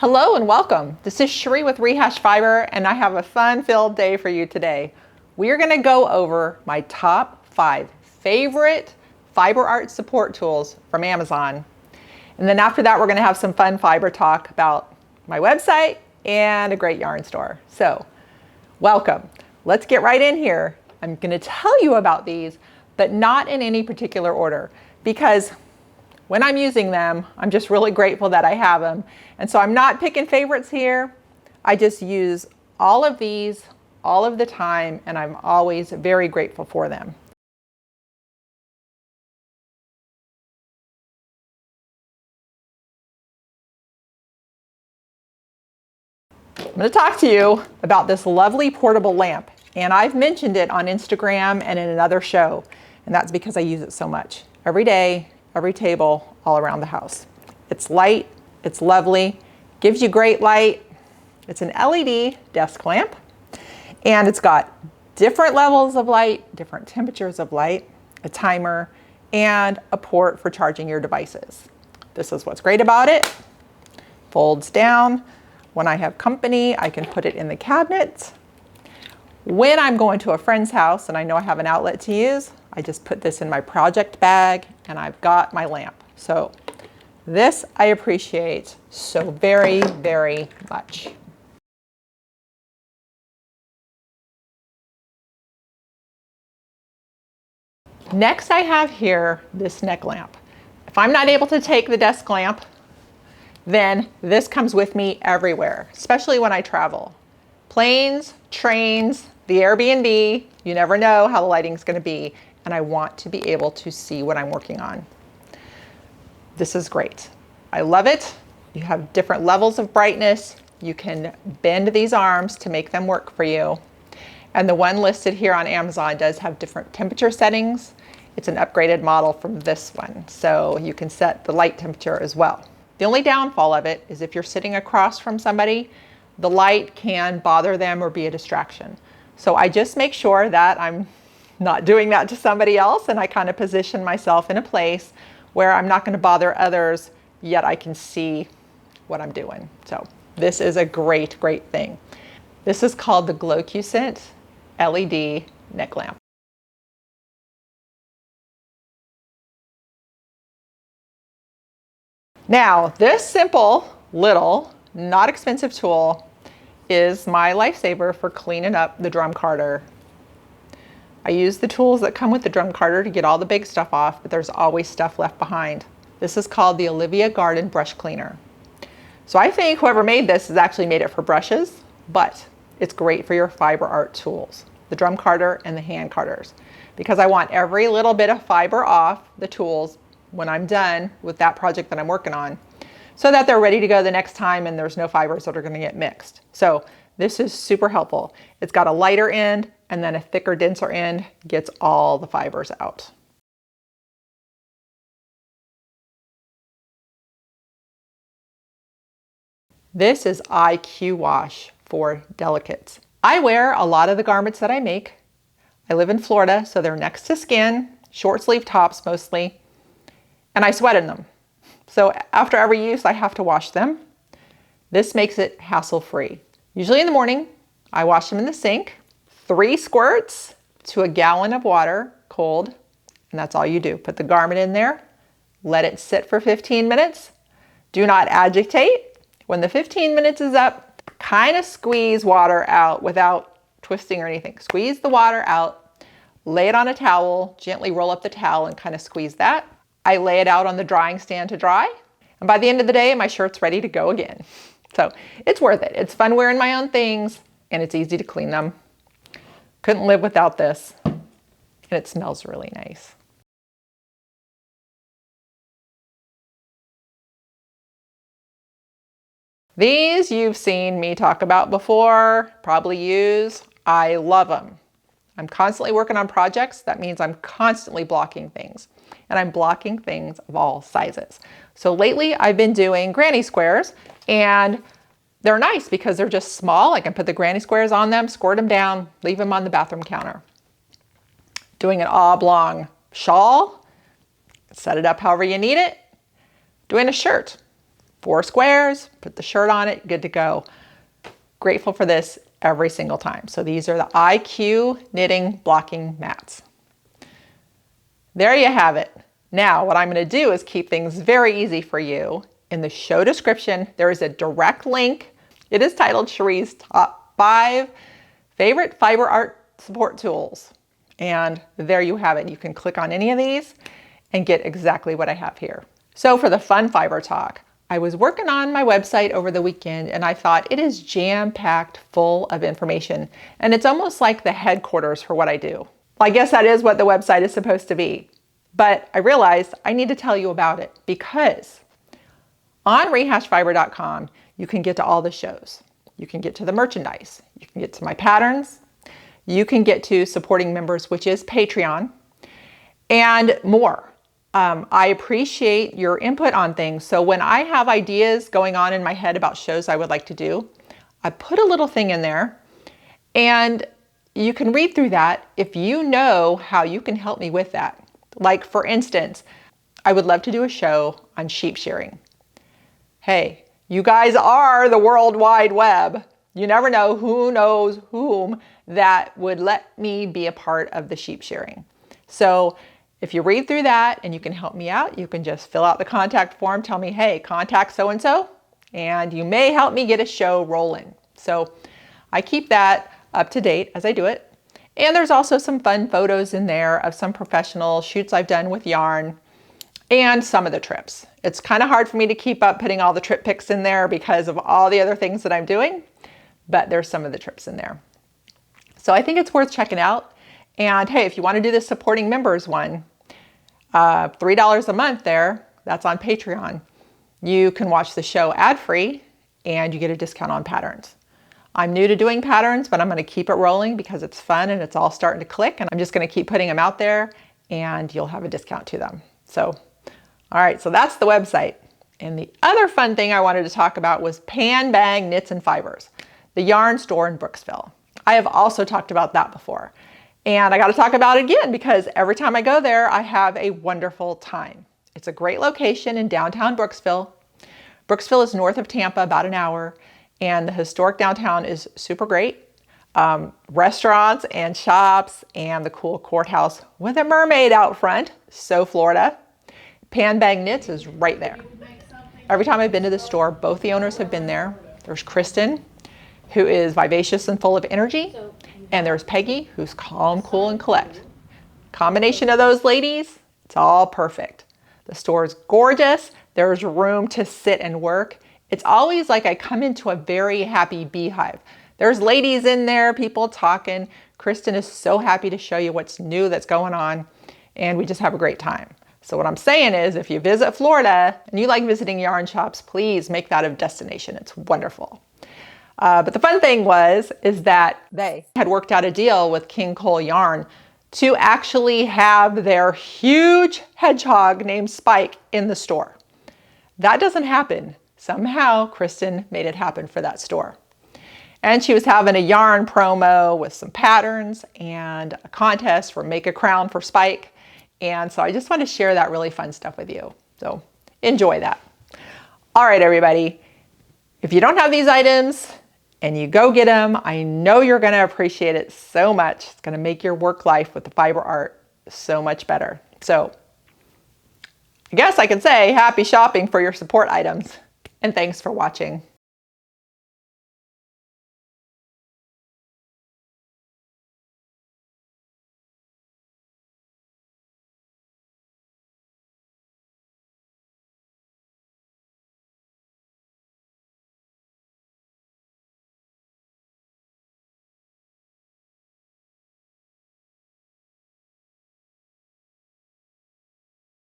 Hello and welcome. This is Sheree with Rehash Fiber, and I have a fun-filled day for you today. We are going to go over my top 5 favorite fiber art support tools from Amazon. And then after that, we're going to have some fun fiber talk about my website and a great yarn store. So, welcome. Let's get right in here. I'm going to tell you about these, but not in any particular order, because when I'm using them, I'm just really grateful that I have them. And so I'm not picking favorites here. I just use all of these all of the time, and I'm always very grateful for them. I'm going to talk to you about this lovely portable lamp, and I've mentioned it on Instagram and in another show, and that's because I use it so much. Every day, every table, all around the house. It's light, it's lovely, gives you great light. It's an LED desk lamp, and it's got different levels of light, different temperatures of light, a timer, and a port for charging your devices. This is what's great about it. Folds down. When I have company, I can put it in the cabinet. When I'm going to a friend's house and I know I have an outlet to use, I just put this in my project bag and I've got my lamp. So this I appreciate so very, very much. Next I have here this neck lamp. If I'm not able to take the desk lamp, then this comes with me everywhere, especially when I travel. Planes, trains, the Airbnb, you never know how the lighting's going to be, and I want to be able to see what I'm working on. This is great. I love it. You have different levels of brightness. You can bend these arms to make them work for you. And the one listed here on Amazon does have different temperature settings. It's an upgraded model from this one, so you can set the light temperature as well. The only downfall of it is if you're sitting across from somebody, the light can bother them or be a distraction. So I just make sure that I'm not doing that to somebody else, and I kind of position myself in a place where I'm not going to bother others, yet I can see what I'm doing. So this is a great, great thing. This is called the GlowQcent LED neck lamp. Now, this simple, little, not expensive tool is my lifesaver for cleaning up the drum carder. I use the tools that come with the drum carder to get all the big stuff off, but there's always stuff left behind. This is called the Olivia Garden brush cleaner. So I think whoever made this has actually made it for brushes, but it's great for your fiber art tools, the drum carder and the hand carders, because I want every little bit of fiber off the tools when I'm done with that project that I'm working on, so that they're ready to go the next time and there's no fibers that are going to get mixed. So this is super helpful. It's got a lighter end and then a thicker, denser end, gets all the fibers out. This is IQ Wash for delicates. I wear a lot of the garments that I make. I live in Florida, so they're next to skin, short sleeve tops mostly, and I sweat in them. So after every use, I have to wash them. This makes it hassle-free. Usually in the morning, I wash them in the sink, 3 squirts to a gallon of water, cold, and that's all you do. Put the garment in there, let it sit for 15 minutes. Do not agitate. When the 15 minutes is up, kind of squeeze water out without twisting or anything. Squeeze the water out, lay it on a towel, gently roll up the towel and kind of squeeze that. I lay it out on the drying stand to dry, and by the end of the day, my shirt's ready to go again. So it's worth it. It's fun wearing my own things, and it's easy to clean them. Couldn't live without this, and it smells really nice. These you've seen me talk about before, probably use. I love them. I'm constantly working on projects. That means I'm constantly blocking things. And I'm blocking things of all sizes. So lately I've been doing granny squares, and they're nice because they're just small. I can put the granny squares on them, squirt them down, leave them on the bathroom counter. Doing an oblong shawl, set it up however you need it. Doing a shirt. 4 squares, put the shirt on it, good to go. Grateful for this every single time. So these are the IQ knitting blocking mats. There you have it. Now what I'm going to do is keep things very easy for you. In the show description, there is a direct link. It is titled Cherie's Top 5 Favorite Fiber Art Support Tools. And there you have it. You can click on any of these and get exactly what I have here. So for the fun fiber talk, I was working on my website over the weekend and I thought it is jam-packed full of information. And it's almost like the headquarters for what I do. Well, I guess that is what the website is supposed to be. But I realized I need to tell you about it because on rehashfiber.com, you can get to all the shows. You can get to the merchandise. You can get to my patterns. You can get to supporting members, which is Patreon, and more. I appreciate your input on things. So when I have ideas going on in my head about shows I would like to do, I put a little thing in there and you can read through that if you know how you can help me with that. Like for instance, I would love to do a show on sheep shearing. Hey, you guys are the World Wide Web. You never know who knows whom that would let me be a part of the sheep shearing. So if you read through that and you can help me out, you can just fill out the contact form, tell me, hey, contact so-and-so, and you may help me get a show rolling. So I keep that up to date as I do it. And there's also some fun photos in there of some professional shoots I've done with yarn and some of the trips. It's kind of hard for me to keep up putting all the trip pics in there because of all the other things that I'm doing, but there's some of the trips in there. So I think it's worth checking out. And hey, if you want to do the supporting members one, $3 a month there, that's on Patreon. You can watch the show ad-free and you get a discount on patterns. I'm new to doing patterns, but I'm going to keep it rolling because it's fun and it's all starting to click, and I'm just going to keep putting them out there and you'll have a discount to them. So, all right, so that's the website. And the other fun thing I wanted to talk about was Pan Bang Knits and Fibers, the yarn store in Brooksville. I have also talked about that before. And I got to talk about it again because every time I go there, I have a wonderful time. It's a great location in downtown Brooksville. Brooksville is north of Tampa, about an hour, and the historic downtown is super great. Restaurants and shops and the cool courthouse with a mermaid out front, so Florida. Pan Bang Knits is right there. Every time I've been to the store, both the owners have been there. There's Kristen, who is vivacious and full of energy. And there's Peggy, who's calm, cool, and collect. Combination of those ladies, it's all perfect. The store is gorgeous. There's room to sit and work. It's always like I come into a very happy beehive. There's ladies in there, people talking. Kristen is so happy to show you what's new that's going on, and we just have a great time. So what I'm saying is, if you visit Florida and you like visiting yarn shops, please make that a destination. It's wonderful. But the fun thing is that they had worked out a deal with King Cole Yarn to actually have their huge hedgehog named Spike in the store. That doesn't happen. Somehow Kristen made it happen for that store. And she was having a yarn promo with some patterns and a contest for Make a Crown for Spike. And so I just want to share that really fun stuff with you. So enjoy that. All right, everybody. If you don't have these items, and you go get them, I know you're going to appreciate it so much. It's going to make your work life with the fiber art so much better. So I guess I can say happy shopping for your support items, and thanks for watching.